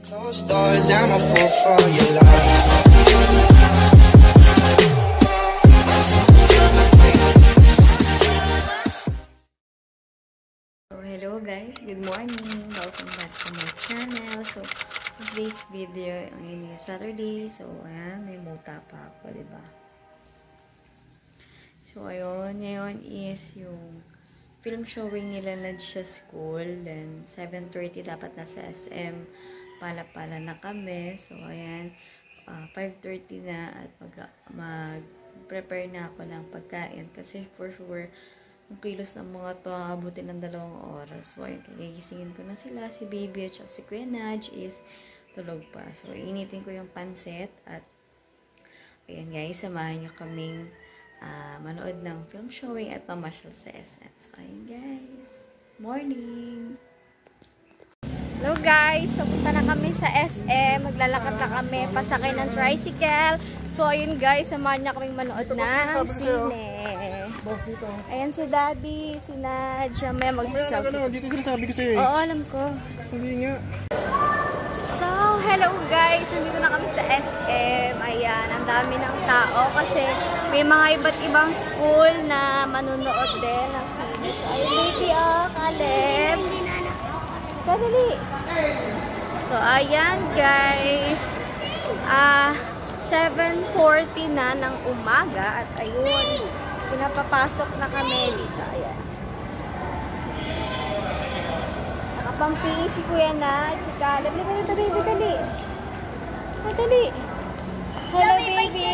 Closed doors, I'm a fool for your love. Hello guys, good morning, welcome back to my channel. So today's video ngayon is Saturday, so ayan, may muta pa ako, diba? So ayun, ngayon is yung film showing nila na sa school, then 7:30 dapat nasa SM pala na kami. So ayan, 5:30 na at mag-prepare na ako ng pagkain kasi for sure ang kilos ng mga to, abutin ng 2 oras. So, ayun, kagisingin ko na sila. Si baby at si Kuya Nudge is tulog pa. So, initin ko yung pansit at ayan guys, samahan nyo kaming manood ng film showing at mamasyal sa SM. So, ayun guys. Morning! Hello guys! So, punta na kami sa SM. Maglalakad na kami. Pasakay ng tricycle. So, ayun guys, samahan niya kaming manood ng sine. Ayan si Daddy, si Nadja, may magsasabi. Dito sinasabi ko sa'yo eh. Oo, alam ko. Hindi nga. So, hello guys! Nandito na kami sa SM. Ayan, ang dami ng tao kasi may mga iba't ibang school na manunood din ng sine. So, ayun baby, oh, Caleb. Kadali. So, ayan guys. 7:40 na ng umaga at ayun, pinapapasok na kami dito. Ayan. Nakapampili si Kuya na, si Caleb. Lipat dito, baby, dali. Ay, dali. Hello, baby.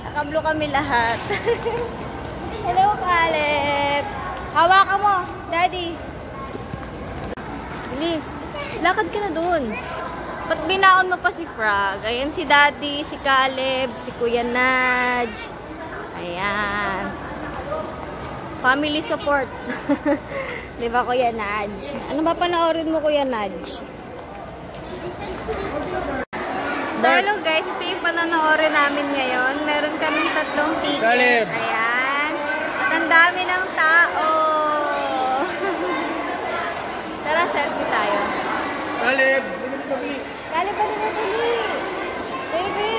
Nakablo kami lahat. Hello, Caleb. Hawakan mo, Daddy. Bilis. Lakad ka na dun. Ba't binaon mo pa si Frog? Ayan si Daddy, si Caleb, si Kuya Nudge. Ayan. Family support. Di ba, Kuya Nudge? Ano ba panoorin mo, Kuya Nudge? So, hello guys. Ito yung panonoorin namin ngayon. Meron kaming 3 ticket. Caleb. Ayan. At ang dami ng tao. Tara, selfie tayo. Caleb! Caleb, ano na dali? Baby!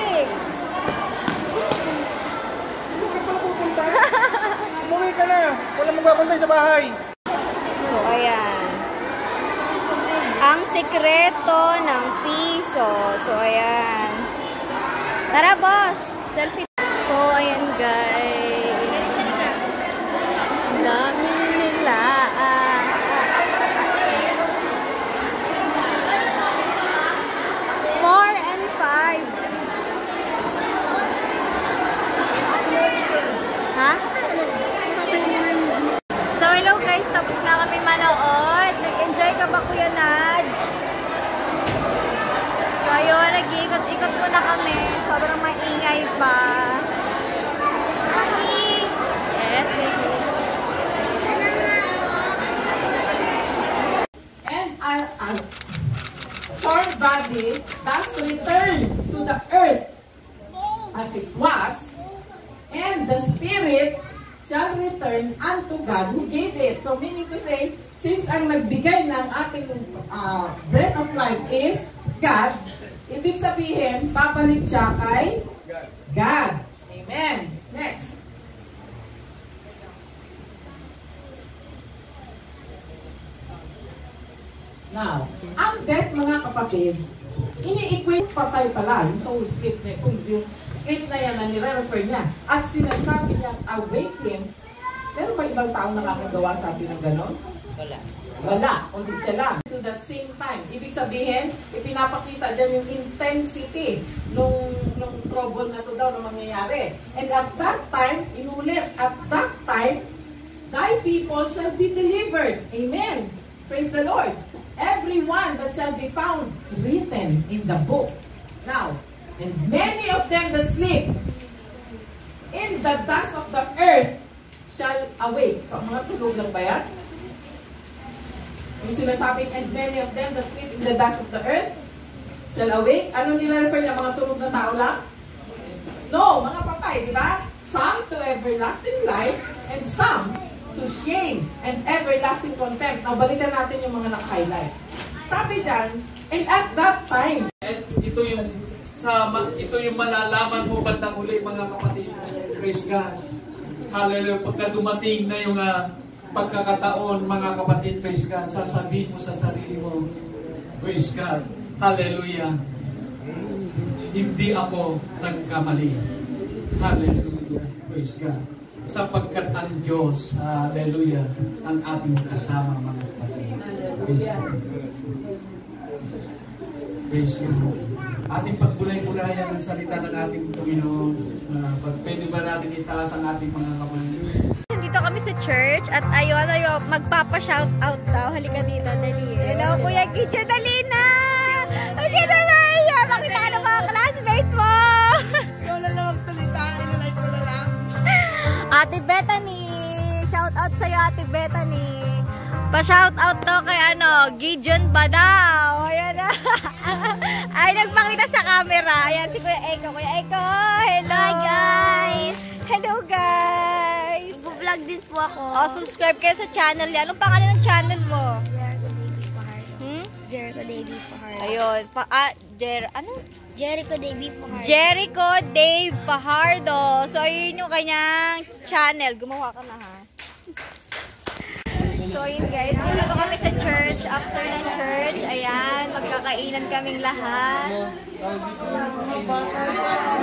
Umuwi ka na! Walang magbabantay sa bahay! So, ayan. Ang sekreto ng piso. So, ayan. Tara, boss! Selfie. So, ayan, guys. Ang dami nila. 4 and 5. Ha? So, hello guys. Tapos na kami manood. Nag-enjoy ka ba, Kuya Nudge? So, ayun. Nag-iikot-ikot muna kami. Sobrang maingay pa. Yes, baby. And our body thus return to the earth as it was, and the spirit shall return unto God who gave it. So meaning to say, since ang nagbigay ng ating breath of life is God, ibig sabihin, babalik siya kay God. Amen. Next. Now, ang death, mga kapatid, ini-equate patay pala. Yung soul sleep na yung sleep na yan na nire-refer niya. At sinasabi niya, awake him. Meron ba ibang taong nakakagawa sa atin ng ganon? Wala. Wala, kundi siya lang. To that same time, ibig sabihin, ipinapakita dyan yung intensity nung trouble na to daw na mangyayari. And at that time, inulit, at that time, thy people shall be delivered. Amen. Praise the Lord. Everyone that shall be found written in the book. Now, and many of them that sleep in the dust of the earth shall awake. Mga tulog lang ba yan? Yung sinasabing, and many of them that sleep in the dust of the earth shall awake. Ano nila-refer niya? Mga tulog na tao lang? No, mga patay, di ba? Some to everlasting life and some to shame and everlasting contempt. Now, balikan natin yung mga naka-highlight. Sabi dyan, and at that time, At ito yung malalaman mo bandang huli, mga kapatid. Praise God. Hallelujah. Pagka dumating na yung pagkakataon, mga kapatid, praise God, sasabihin mo sa sarili mo, praise God. Hallelujah. Hindi ako nagkamali. Hallelujah. Praise God. Sapagkat ang Diyos, hallelujah, ang ating kasama, mga kapatid. Praise God. Praise God. Ating pagbulay-bulayan ang salita ng ating Panginoon. Pwede ba natin itaas ang ating mga kapatid? Dito kami sa church at ayun, magpapa-shoutout daw. Halika dito, dali. Hello, Kuya Gideon, dali na! Okay na ba? Makita ka ng mga classmates mo! ikaw na lang magsalita, inalike ko na lang. Ate Bethany! Shoutout sa'yo, Ate Bethany! Pa-shoutout to kay Gideon ba daw? Ayan na. Ay, nagpakita sa camera. Ayan si Kuya Eko. Kuya Eko, hello! Hi guys! Hello guys! Vlog din po ako. Subscribe kayo sa channel yan. Anong pangalan ng channel mo? Jericho Davey Fajardo. Ayun. Jericho Davey Fajardo. Jericho Dave Fajardo. So, ayun yung kanyang channel. Gumawa ka na, ha? So, ayun guys. Dito kami sa church. After ng church, ayan. Magkakainan kaming lahat.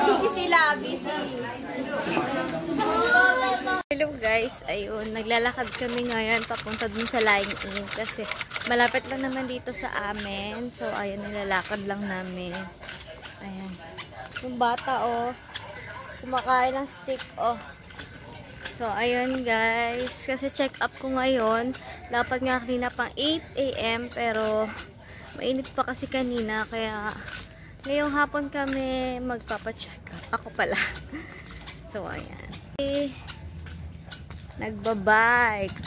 Busy sila. Busy. Hello guys. Ayun. Naglalakad kami ngayon papunta dun sa line-in. Kasi malapit lang naman dito sa amin. So, ayun. Nilalakad lang namin. Ayan. Yung bata, oh. Kumakain ng stick, oh. So, ayun guys. Kasi check up ko ngayon. Dapat nga kanina pang 8 AM. Pero, mainit pa kasi kanina. Kaya, ngayong hapon kami magpapacheck up. Ako pala. So, ayan. Nagbabike.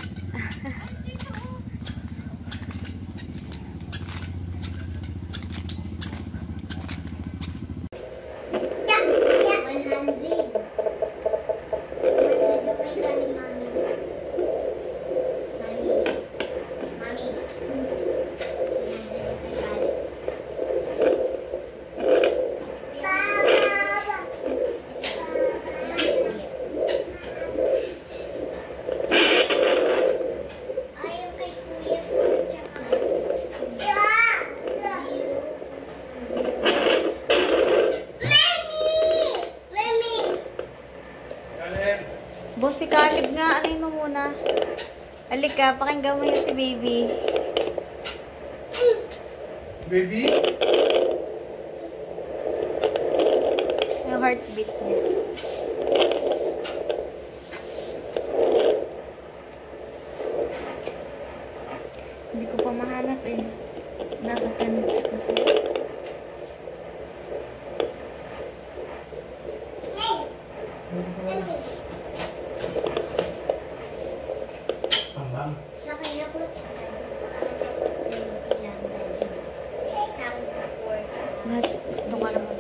Boss, si Caleb nga. Ano mo muna? Halika, pakinggan mo yun si baby. Baby? Yung heartbeat niya. Hindi ko pa mahanap eh. Nasa 10 weeks kasi. Sa kanya po. Nash, ito ka naman.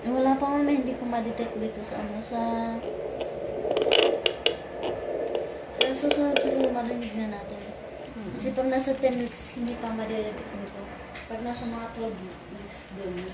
Wala pa mami, hindi ko ma-detect dito sa sa susunod siguro marinig na natin. Kasi pag nasa 10 weeks, hindi pa ma-detect nito. Pag nasa mga 12 weeks, din.